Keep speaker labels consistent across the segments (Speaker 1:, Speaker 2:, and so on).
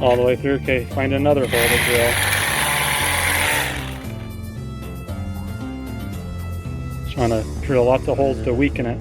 Speaker 1: All the way through. Okay, find another hole to drill. Trying to drill lots of holes to weaken it.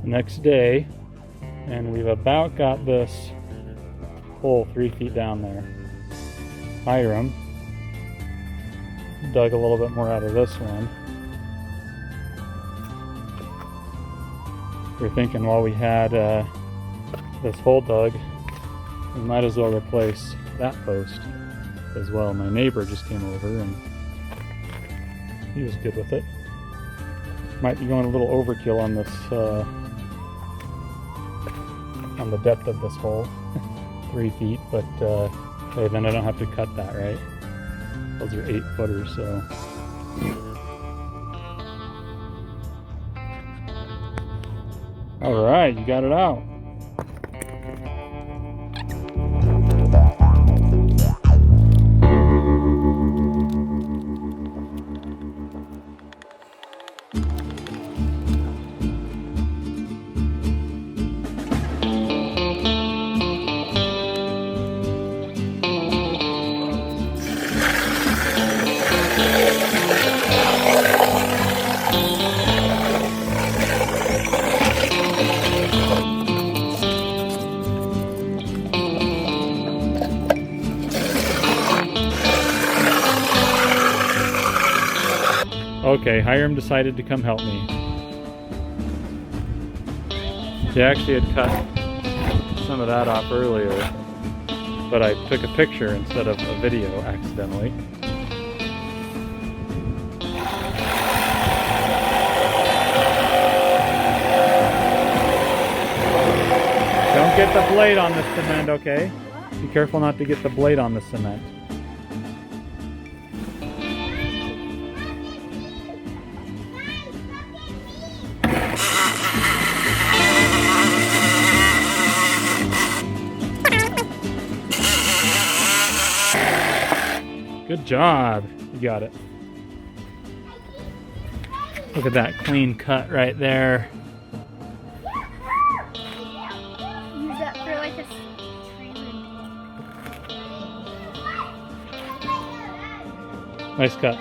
Speaker 1: Next day, and we've about got this hole 3 feet down there. Hiram dug a little bit more out of this one. We're thinking while we had this hole dug, we might as well replace that post as well. My neighbor just came over and he was good with it. Might be going a little overkill on this on the depth of this hole, 3 feet, but hey, then I don't have to cut that, right? Those are 8 footers, so. All right, you got it out. Okay, Hiram decided to come help me. He actually had cut some of that off earlier, but I took a picture instead of a video accidentally. Don't get the blade on the cement, okay? Be careful not to get the blade on the cement. Good job. You got it. Look at that clean cut right there.
Speaker 2: Use that for like a trailer.
Speaker 1: Nice cut.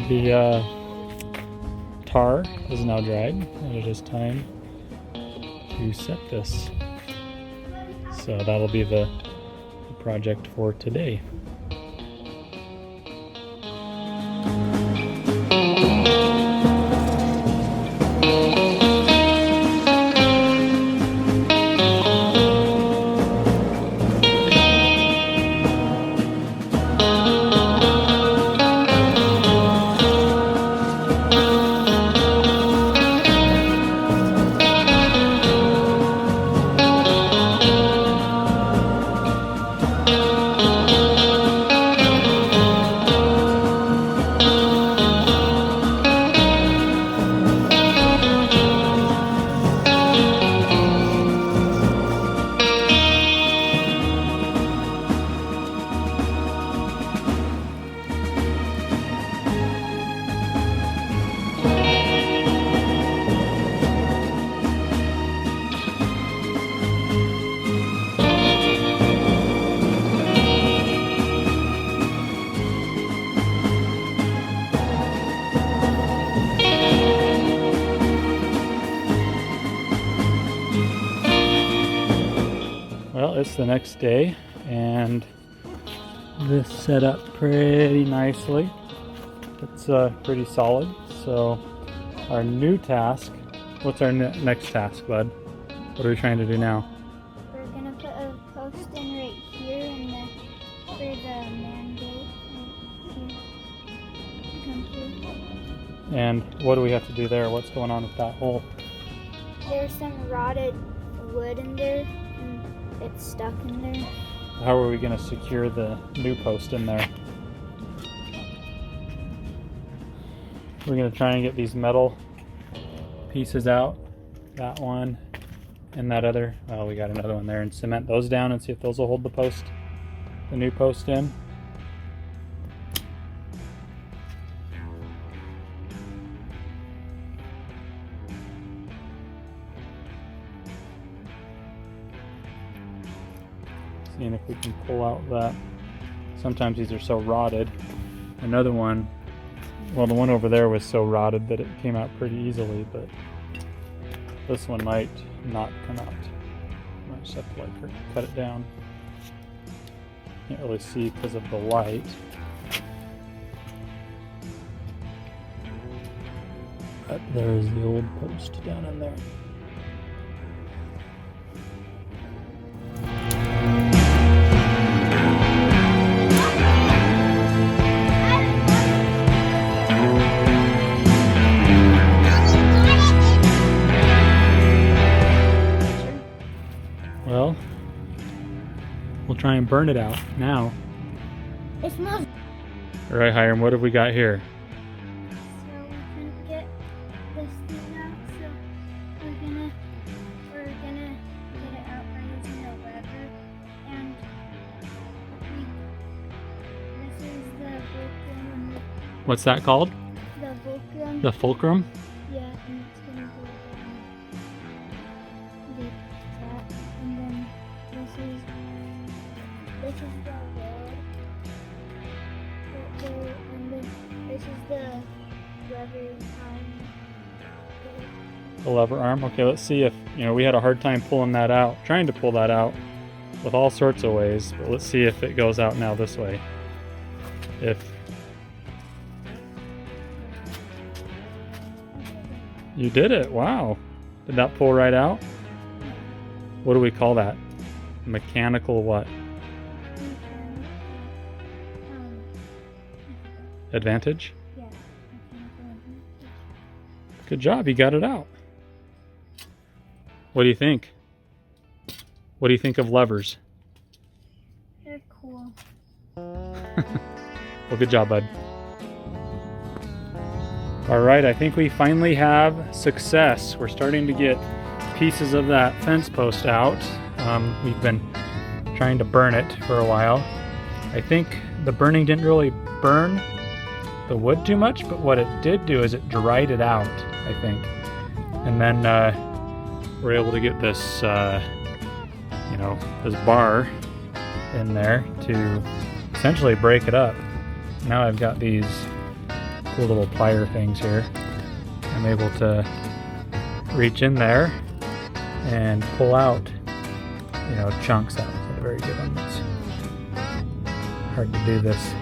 Speaker 1: The tar is now dried, and it is time to set this. So that'll be the project for today. Well, it's the next day, and this set up pretty nicely. It's pretty solid. So our new task, what's our next task, bud? What are we trying to do now?
Speaker 2: We're gonna put a post in right here and for the mandate right here.
Speaker 1: And what do we have to do there? What's going on with that hole?
Speaker 2: there's some rotted wood in there, and it's stuck in there.
Speaker 1: How are we going to secure the new post in there? We're going to try and get these metal pieces out. That one and that other. Oh, we got another one there, and cement those down and see if those will hold the post, the new post in. Seeing if we can pull out that. Sometimes these are so rotted. Another one, well, the one over there was so rotted that it came out pretty easily, but this one might not come out. Might just have to like cut it down. Can't really see because of the light. But there's the old post down in there. Well, we'll try and burn it out now.
Speaker 2: It smells.
Speaker 1: All right, Hiram, what have we got here?
Speaker 2: So we can get this thing out. So we're gonna get it out by using a lever, and this is the fulcrum.
Speaker 1: What's that called?
Speaker 2: The fulcrum.
Speaker 1: The fulcrum?
Speaker 2: Yeah, and it's gonna go down like that, and then this is the wood. And then this is the lever arm.
Speaker 1: The lever arm? Okay, let's see if, we had a hard time pulling that out, trying to pull that out with all sorts of ways, but let's see if it goes out now this way. If you did it, wow. Did that pull right out? What do we call that? Mechanical what? Advantage?
Speaker 2: Yeah.
Speaker 1: Good job, you got it out. What do you think? What do you think of levers?
Speaker 2: They're cool.
Speaker 1: Well, good job, bud. All right, I think we finally have success. We're starting to get pieces of that fence post out. We've been trying to burn it for a while. I think the burning didn't really burn the wood too much, but what it did do is it dried it out, I think. And then we're able to get this, this bar in there to essentially break it up. Now I've got these cool little plier things here. I'm able to reach in there and pull out, chunks. That was a very good one. It's hard to do this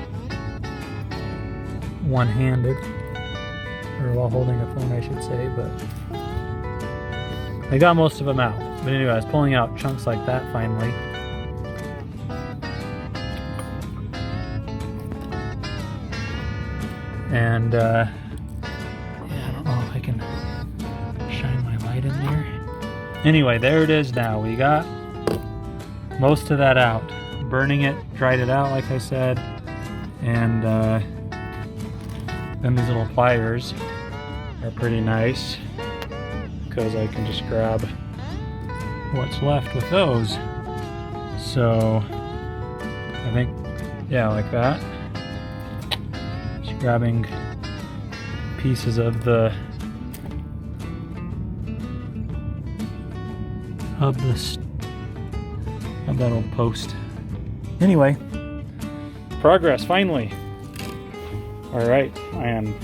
Speaker 1: one-handed, or while holding a phone, I should say, but I got most of them out. But anyway, I was pulling out chunks like that finally. And I don't know if I can shine my light in there. Anyway, there it is now. We got most of that out. Burning it, dried it out like I said, and then these little pliers are pretty nice because I can just grab what's left with those. So I think, yeah, like that. Just grabbing pieces of that old post. Anyway, progress finally. All right, I am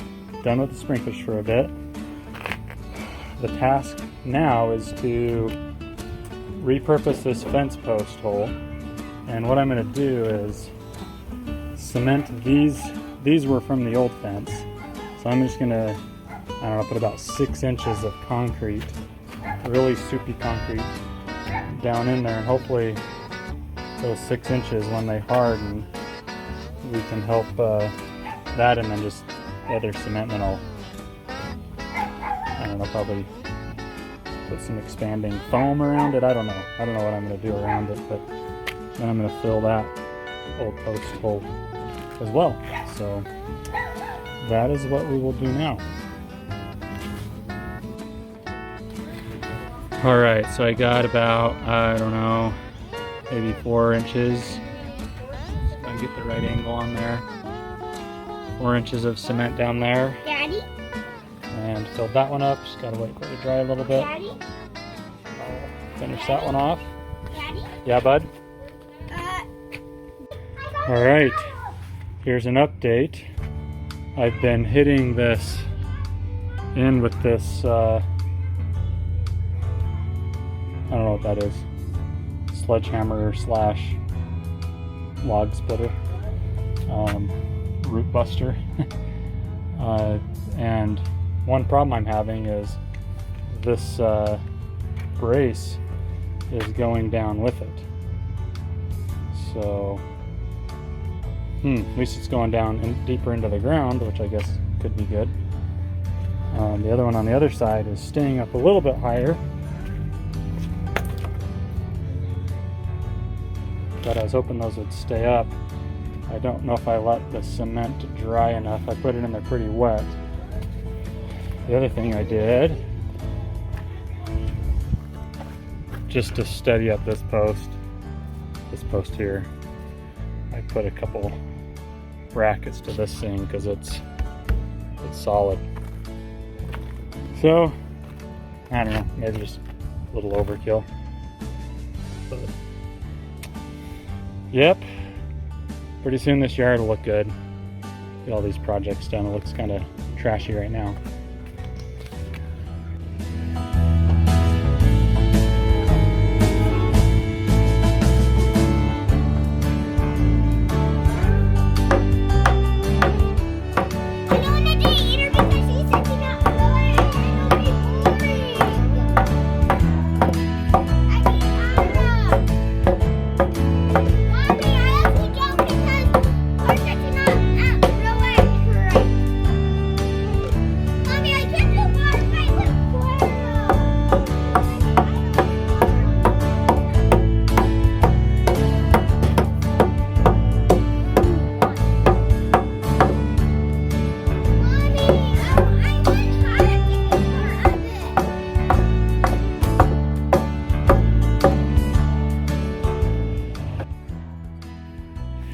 Speaker 1: done with the sprinklers for a bit. The task now is to repurpose this fence post hole, and what I'm going to do is cement these. These were from the old fence, so I'm just going to, put about 6 inches of concrete, really soupy concrete, down in there, and hopefully those 6 inches, when they harden, we can help that, and then just the other cement, and then I'll probably put some expanding foam around it. I don't know. I don't know what I'm going to do around it, but then I'm going to fill that old post hole as well. So that is what we will do now. All right, so I got about, I don't know, maybe 4 inches. So I can get the right angle on there. 4 inches of cement down there.
Speaker 2: Daddy?
Speaker 1: And filled that one up. Just gotta wait for it to dry a little bit.
Speaker 2: Daddy?
Speaker 1: I'll finish that one off.
Speaker 2: Daddy?
Speaker 1: Yeah, bud? All right, here's an update. I've been hitting this in with this, I don't know what that is. Sledgehammer slash log splitter. Root buster. And one problem I'm having is this brace is going down with it. So, at least it's going down deeper into the ground, which I guess could be good. The other one on the other side is staying up a little bit higher. But I was hoping those would stay up. I don't know if I let the cement dry enough. I put it in there pretty wet. The other thing I did, just to steady up this post here, I put a couple brackets to this thing because it's solid. So, I don't know, maybe just a little overkill. But, yep. Pretty soon this yard will look good. Get all these projects done. It looks kind of trashy right now.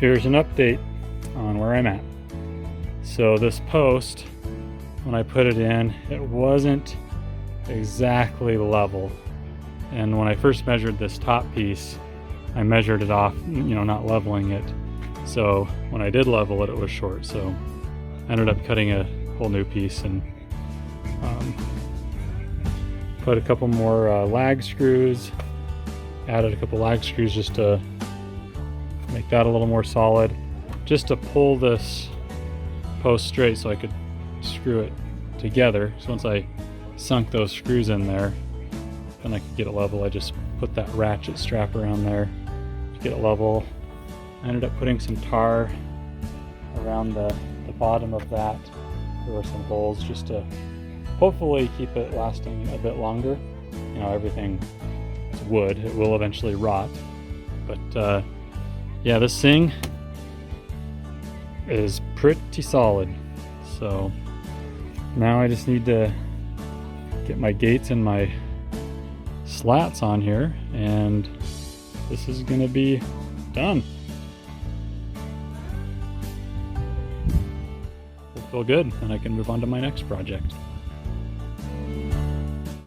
Speaker 1: Here's an update on where I'm at. So this post, when I put it in, it wasn't exactly level. And when I first measured this top piece, I measured it off, not leveling it. So when I did level it, it was short. So I ended up cutting a whole new piece and put a couple more lag screws, added a couple lag screws just to make that a little more solid, just to pull this post straight so I could screw it together. So once I sunk those screws in there, then I could get it level. I just put that ratchet strap around there to get it level. I ended up putting some tar around the bottom of that. There were some holes just to hopefully keep it lasting a bit longer. Everything is wood. It will eventually rot. But yeah, this thing is pretty solid. So now I just need to get my gates and my slats on here, and this is gonna be done. Will feel good, and I can move on to my next project.